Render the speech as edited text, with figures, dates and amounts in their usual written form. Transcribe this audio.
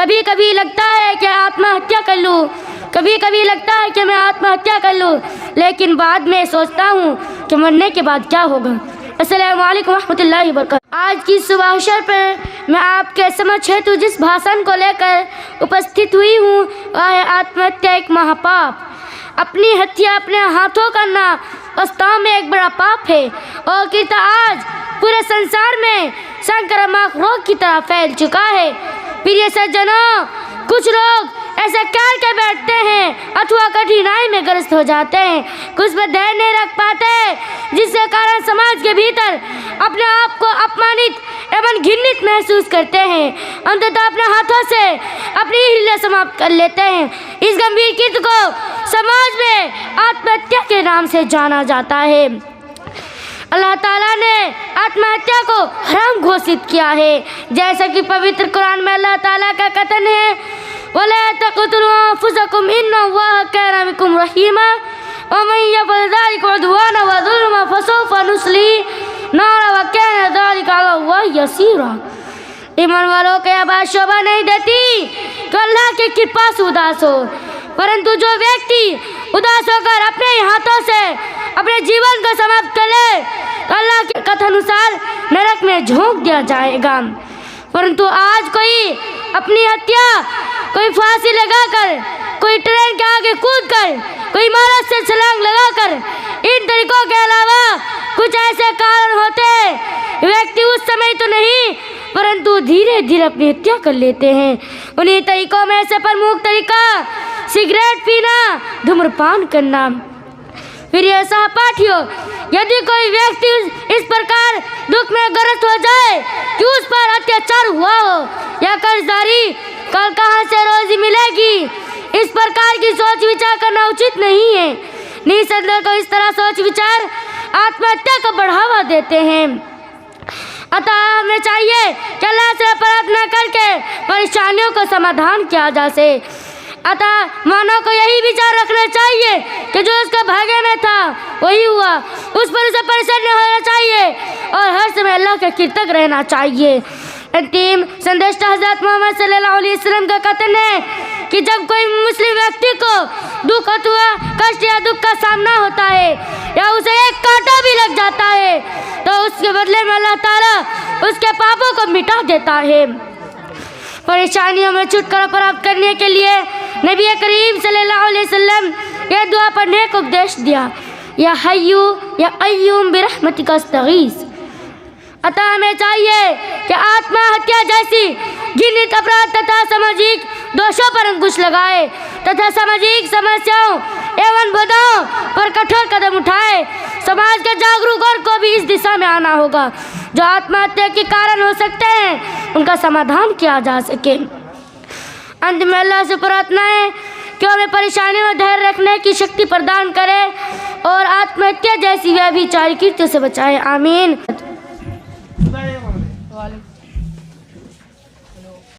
कभी कभी लगता है कि आत्महत्या कर लूँ, कभी कभी लगता है कि मैं आत्महत्या कर लूँ, लेकिन बाद में सोचता हूँ कि मरने के बाद क्या होगा। अस्सलामु अलैकुम रहमतुल्लाहि व बरकातहू। आज की सुबह अवसर पर मैं आपके समक्ष हेतु जिस भाषण को लेकर उपस्थित हुई हूँ वह है आत्महत्या एक महापाप। अपनी हत्या अपने हाथों करना वास्तव में एक बड़ा पाप है और कितना आज पूरे संसार में संक्रामक रोग की तरह फैल चुका है। प्रिय सज्जनों, कुछ लोग ऐसा करके बैठते हैं अथवा कठिनाई में ग्रस्त हो जाते हैं, कुछ पर धैर्य नहीं रख पाते, जिसके कारण समाज के भीतर अपने आप को अपमानित एवं घृणित महसूस करते हैं, अंततः अपने हाथों से अपनी हिल्ले समाप्त कर लेते हैं। इस गंभीर कृत्य को समाज में आत्महत्या के नाम से जाना जाता है। अल्लाह ताला ने आत्महत्या को हराम घोषित किया है, जैसा कि पवित्र कुरान में अल्लाह ताला का कथन है, वला तक़तुलू अनफुसकुम इन्नल्लाहा काना बिकुम रहीमा व मन यफ़अल ज़ालिका उद्वाना व ज़ुल्मा फसौफ़ा नुस्लिही नारा व काना ज़ालिका अलल्लाहि यसीरा। ईमान वालों को यह बात शोभा नहीं देती कि अल्लाह की कृपा से उदास हो, परंतु जो व्यक्ति उदास होकर अपने हाथों से अपने जीवन को समाप्त कर ले तो अल्लाह के कथानुसार नरक में झोंक दिया जाएगा। परंतु आज कोई अपनी हत्या, कोई फांसी लगाकर, कोई ट्रेन के आगे कूदकर, कोई इमारत से छलांग लगाकर, इन तरीकों के अलावा कुछ ऐसे कारण होते हैं व्यक्ति उस समय तो नहीं परंतु धीरे धीरे अपनी हत्या कर लेते हैं। उन्हीं तरीकों में से प्रमुख तरीका सिगरेट पीना, धूम्रपान करना। प्रिय सहपाठियों, यदि कोई व्यक्ति इस प्रकार दुख में ग्रस्त हो जाए कि उस पर अत्याचार हुआ हो या कर्जदारी, कल कहाँ से रोजी मिलेगी, इस प्रकार की सोच विचार करना उचित नहीं है। निसंदेह को इस तरह सोच विचार आत्महत्या को बढ़ावा देते हैं। अतः हमें चाहिए कि अल्लाह से प्रार्थना करके परेशानियों का समाधान किया जा सके। अतः मानव को यही विचार रखना चाहिए कि जो उसका भाग्य में था वही हुआ, उस पर उसे परेशान नहीं होना चाहिए और हर समय अल्लाह का कृतज्ञ रहना चाहिए। अंतिम संदेश हज़रत मोहम्मद सल्लल्लाहु अलैहि वसल्लम का कथन है कि जब कोई मुस्लिम व्यक्ति को दुख अथवा कष्ट या दुख का सामना होता है या उसे एक कांटा भी लग जाता है तो उसके बदले में अल्लाह ताला उसके पापों को मिटा देता है। परेशानियों में छुटकारा प्राप्त करने के लिए नबी करीम सल्लल्लाहु अलैहि वसल्लम यह दुआ पढ़ने को उपदेश दिया, या हय्यू या अय्यूम बिरहमतिका अस्तगीस। अतः हमें चाहिए कि आत्महत्या जैसी घृणित अपराध तथा सामाजिक दोषों पर अंकुश लगाए तथा सामाजिक समस्याओं एवं बाधाओं पर कठोर कदम उठाए। समाज के जागरूक वर्ग को भी इस दिशा में आना होगा, जो आत्महत्या के कारण हो सकते हैं उनका समाधान किया जा सके। अंत में अल्लाह से प्रार्थना है कि हमें परेशानी में धैर्य रखने की शक्ति प्रदान करे और आत्महत्या जैसी व्यभिचारी कृत्यों से बचाए। आमीन।